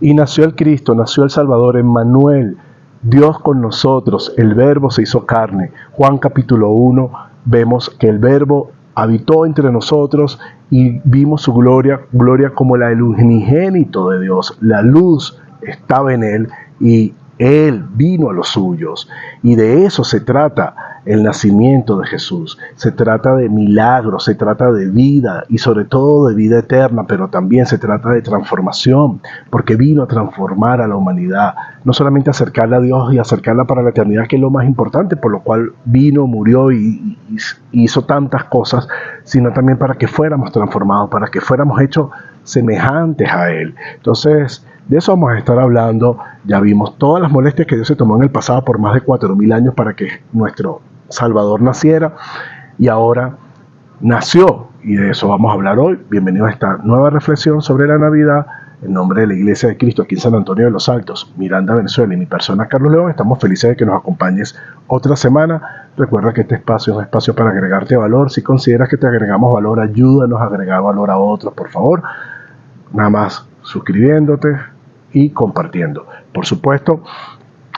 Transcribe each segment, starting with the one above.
Y nació el Cristo, nació el Salvador, Emmanuel, Dios con nosotros, el Verbo se hizo carne. Juan capítulo 1, vemos que el Verbo habitó entre nosotros y vimos su gloria, gloria como la del unigénito de Dios. La luz estaba en él y él vino a los suyos. Y de eso se trata el nacimiento de Jesús. Se trata de milagros, se trata de vida y sobre todo de vida eterna, pero también se trata de transformación, porque vino a transformar a la humanidad, no solamente acercarla a Dios y acercarla para la eternidad, que es lo más importante, por lo cual vino, murió y hizo tantas cosas, sino también para que fuéramos transformados, para que fuéramos hechos semejantes a Él. Entonces, de eso vamos a estar hablando. Ya vimos todas las molestias que Dios se tomó en el pasado por más de 4000 años para que nuestro Salvador naciera, y ahora nació, y de eso vamos a hablar hoy. Bienvenidos a esta nueva reflexión sobre la Navidad. En nombre de la Iglesia de Cristo aquí en San Antonio de los Altos, Miranda, Venezuela, y mi persona, Carlos León, estamos felices de que nos acompañes otra semana. Recuerda que este espacio es un espacio para agregarte valor. Si consideras que te agregamos valor, ayúdanos a agregar valor a otros, por favor. Nada más suscribiéndote y compartiendo. Por supuesto,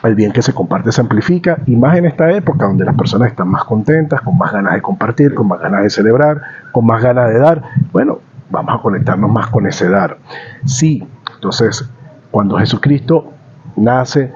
el bien que se comparte se amplifica, y más en esta época donde las personas están más contentas, con más ganas de compartir, con más ganas de celebrar, con más ganas de dar. Bueno, vamos a conectarnos más con ese dar. Sí, entonces, cuando Jesucristo nace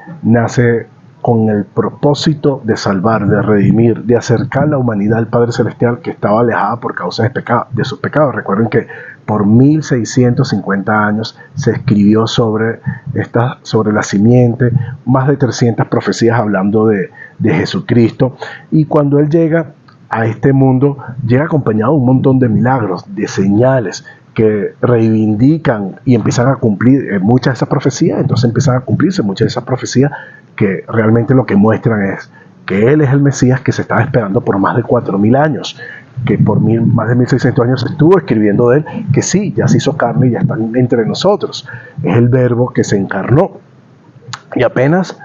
con el propósito de salvar, de redimir, de acercar la humanidad al Padre Celestial, que estaba alejada por causa de sus pecados. Recuerden que por 1650 años se escribió sobre la simiente, más de 300 profecías hablando de Jesucristo, y cuando Él llega a este mundo, llega acompañado de un montón de milagros, de señales que reivindican y empiezan a cumplir muchas de esas profecías. Entonces empiezan a cumplirse muchas de esas profecías que realmente lo que muestran es que Él es el Mesías que se estaba esperando por más de 4000 años, que por más de 1600 años estuvo escribiendo de Él, que sí, ya se hizo carne y ya está entre nosotros. Es el Verbo que se encarnó y apenas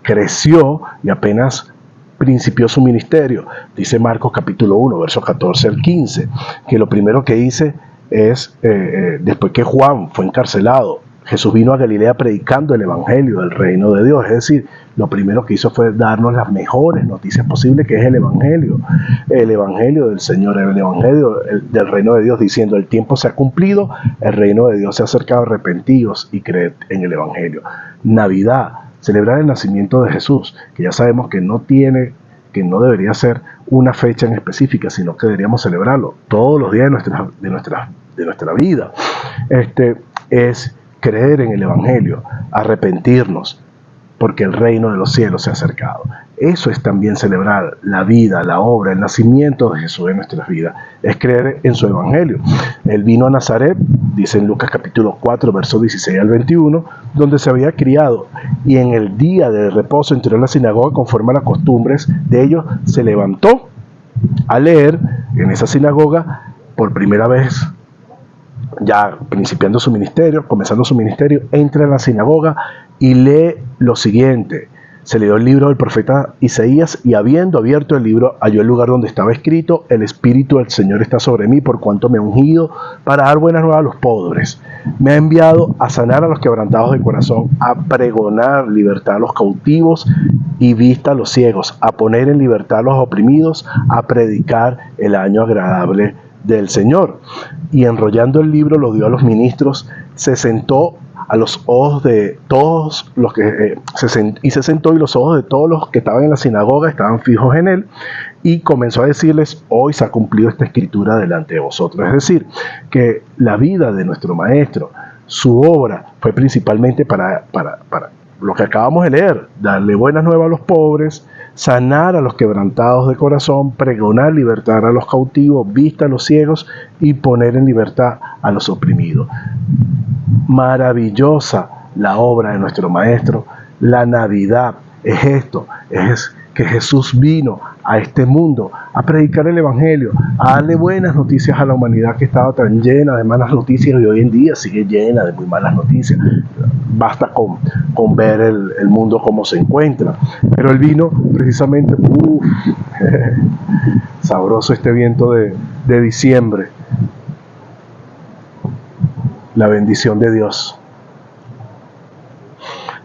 creció y apenas principió su ministerio. Dice Marcos capítulo 1, versos 14 al 15, que lo primero que hice es, después que Juan fue encarcelado, Jesús vino a Galilea predicando el evangelio del reino de Dios. Es decir, lo primero que hizo fue darnos las mejores noticias posibles, que es el evangelio del Señor, el evangelio del reino de Dios, diciendo: el tiempo se ha cumplido, el reino de Dios se ha acercado, arrepentidos y creed en el evangelio. Navidad, celebrar el nacimiento de Jesús, que ya sabemos que no debería ser una fecha en específica, sino que deberíamos celebrarlo todos los días de nuestra vida. Es creer en el evangelio, arrepentirnos, porque el reino de los cielos se ha acercado. Eso es también celebrar la vida, la obra, el nacimiento de Jesús en nuestras vidas. Es creer en su evangelio. Él vino a Nazaret, dice en Lucas capítulo 4, versos 16 al 21, donde se había criado, y en el día de reposo entró en la sinagoga conforme a las costumbres de ellos, se levantó a leer en esa sinagoga por primera vez. Ya principiando su ministerio, comenzando su ministerio, entra en la sinagoga y lee lo siguiente: se leyó el libro del profeta Isaías, y habiendo abierto el libro, halló el lugar donde estaba escrito: el Espíritu del Señor está sobre mí, por cuanto me ha ungido para dar buenas nuevas a los pobres. Me ha enviado a sanar a los quebrantados de corazón, a pregonar libertad a los cautivos y vista a los ciegos, a poner en libertad a los oprimidos, a predicar el año agradable del Señor. Y enrollando el libro lo dio a los ministros, se sentó a los ojos de todos los que se sentó, y los ojos de todos los que estaban en la sinagoga estaban fijos en él, y comenzó a decirles: hoy se ha cumplido esta escritura delante de vosotros. Es decir, que la vida de nuestro maestro, su obra, fue principalmente para lo que acabamos de leer: darle buenas nuevas a los pobres, sanar a los quebrantados de corazón, pregonar libertad a los cautivos, vista a los ciegos y poner en libertad a los oprimidos. Maravillosa la obra de nuestro maestro. La Navidad es esto, es que Jesús vino a este mundo a predicar el evangelio, a darle buenas noticias a la humanidad que estaba tan llena de malas noticias, y hoy en día sigue llena de muy malas noticias. Basta con ver el mundo como se encuentra. Pero Él vino precisamente, sabroso este viento de diciembre. La bendición de Dios,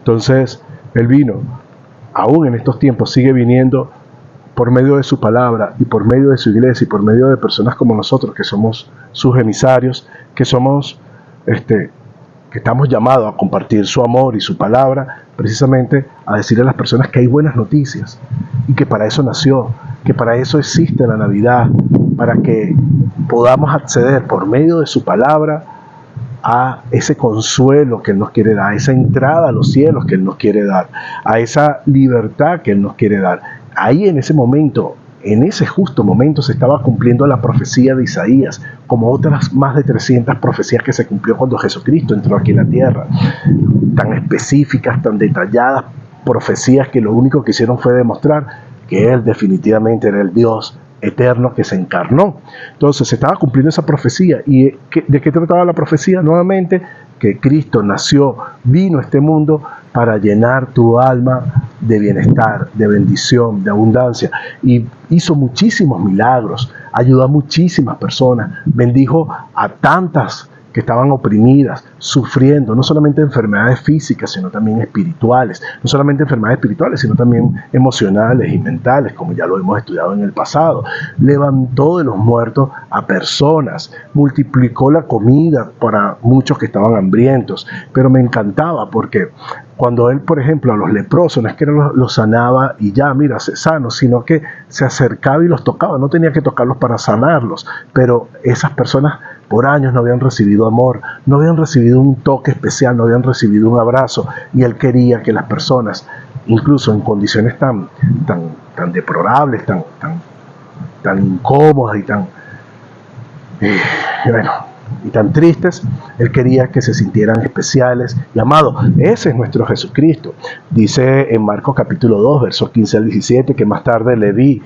Entonces, Él vino, aún en estos tiempos sigue viniendo por medio de su palabra y por medio de su iglesia y por medio de personas como nosotros, que somos sus emisarios, que somos, que estamos llamados a compartir su amor y su palabra, precisamente a decirle a las personas que hay buenas noticias y que para eso nació, que para eso existe la Navidad, para que podamos acceder por medio de su palabra a ese consuelo que Él nos quiere dar, a esa entrada a los cielos que Él nos quiere dar, a esa libertad que Él nos quiere dar. Ahí en ese momento, en ese justo momento, se estaba cumpliendo la profecía de Isaías, como otras más de 300 profecías que se cumplió cuando Jesucristo entró aquí en la tierra. Tan específicas, tan detalladas, profecías que lo único que hicieron fue demostrar que Él definitivamente era el Dios eterno que se encarnó. Entonces se estaba cumpliendo esa profecía. ¿Y de qué trataba la profecía? Nuevamente, que Cristo nació, vino a este mundo para llenar tu alma de bienestar, de bendición, de abundancia. Y hizo muchísimos milagros, ayudó a muchísimas personas, bendijo a tantas que estaban oprimidas, sufriendo, no solamente enfermedades físicas, sino también espirituales, no solamente enfermedades espirituales, sino también emocionales y mentales, como ya lo hemos estudiado en el pasado. Levantó de los muertos a personas, multiplicó la comida para muchos que estaban hambrientos, pero me encantaba porque cuando Él, por ejemplo, a los leprosos, no es que los sanaba y ya, mira, se sano, sino que se acercaba y los tocaba, no tenía que tocarlos para sanarlos, pero esas personas por años no habían recibido amor, no habían recibido un toque especial, no habían recibido un abrazo, y Él quería que las personas, incluso en condiciones tan deplorables, tan incómodas y tan tristes, Él quería que se sintieran especiales y amados. Ese es nuestro Jesucristo. Dice en Marcos capítulo 2, versos 15 al 17, que más tarde Leví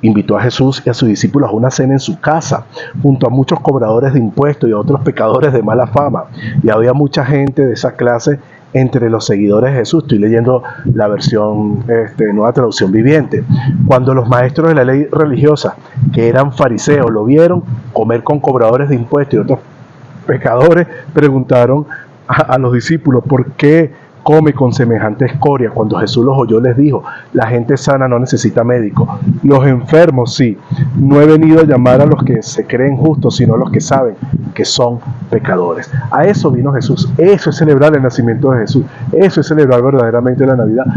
invitó a Jesús y a sus discípulos a una cena en su casa, junto a muchos cobradores de impuestos y a otros pecadores de mala fama. Y había mucha gente de esa clase entre los seguidores de Jesús. Estoy leyendo la versión Nueva Traducción Viviente. Cuando los maestros de la ley religiosa, que eran fariseos, lo vieron comer con cobradores de impuestos y otros pecadores, preguntaron a los discípulos por qué come con semejante escoria. Cuando Jesús los oyó, les dijo: la gente sana no necesita médico, los enfermos sí. No he venido a llamar a los que se creen justos, sino a los que saben que son pecadores. A eso vino Jesús. Eso es celebrar el nacimiento de Jesús. Eso es celebrar verdaderamente la Navidad.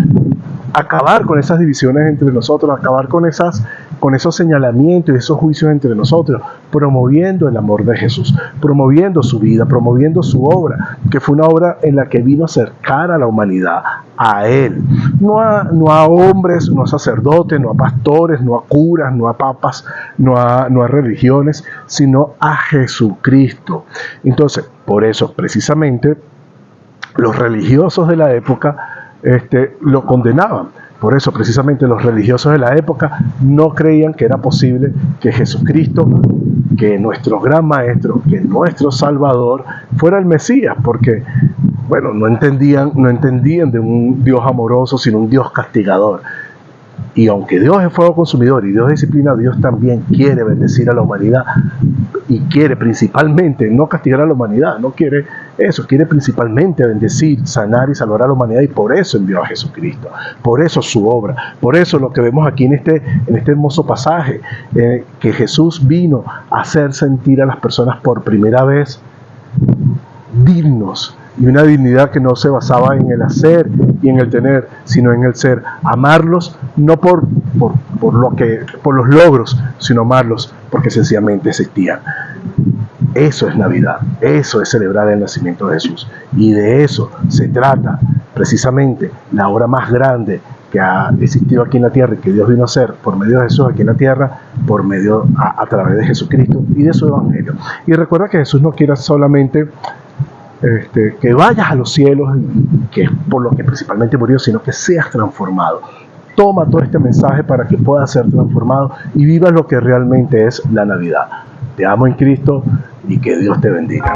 Acabar con esas divisiones entre nosotros, acabar con esos señalamientos y esos juicios entre nosotros, promoviendo el amor de Jesús, promoviendo su vida, promoviendo su obra, que fue una obra en la que vino a acercar a la humanidad a Él, no a hombres, no a sacerdotes, no a pastores, no a curas, no a papas, no a religiones, sino a Jesucristo. Entonces, por eso precisamente los religiosos de la época lo condenaban. Por eso precisamente los religiosos de la época no creían que era posible que Jesucristo, que nuestro gran maestro, que nuestro Salvador, fuera el Mesías, porque no entendían de un Dios amoroso, sino un Dios castigador. Y aunque Dios es fuego consumidor y Dios es disciplina, Dios también quiere bendecir a la humanidad y quiere principalmente no castigar a la humanidad, no quiere eso, quiere principalmente bendecir, sanar y salvar a la humanidad, y por eso envió a Jesucristo, por eso su obra, por eso lo que vemos aquí en este hermoso pasaje, que Jesús vino a hacer sentir a las personas por primera vez dignos, y una dignidad que no se basaba en el hacer y en el tener, sino en el ser. Amarlos no por los logros, sino amarlos porque sencillamente existían. Eso es Navidad, eso es celebrar el nacimiento de Jesús, y de eso se trata precisamente la obra más grande que ha existido aquí en la tierra y que Dios vino a hacer por medio de Jesús aquí en la tierra, a través de Jesucristo y de su evangelio. Y recuerda que Jesús no quiere solamente que vayas a los cielos, que es por lo que principalmente murió, sino que seas transformado. Toma todo este mensaje para que puedas ser transformado y vivas lo que realmente es la Navidad. Te amo en Cristo y que Dios te bendiga.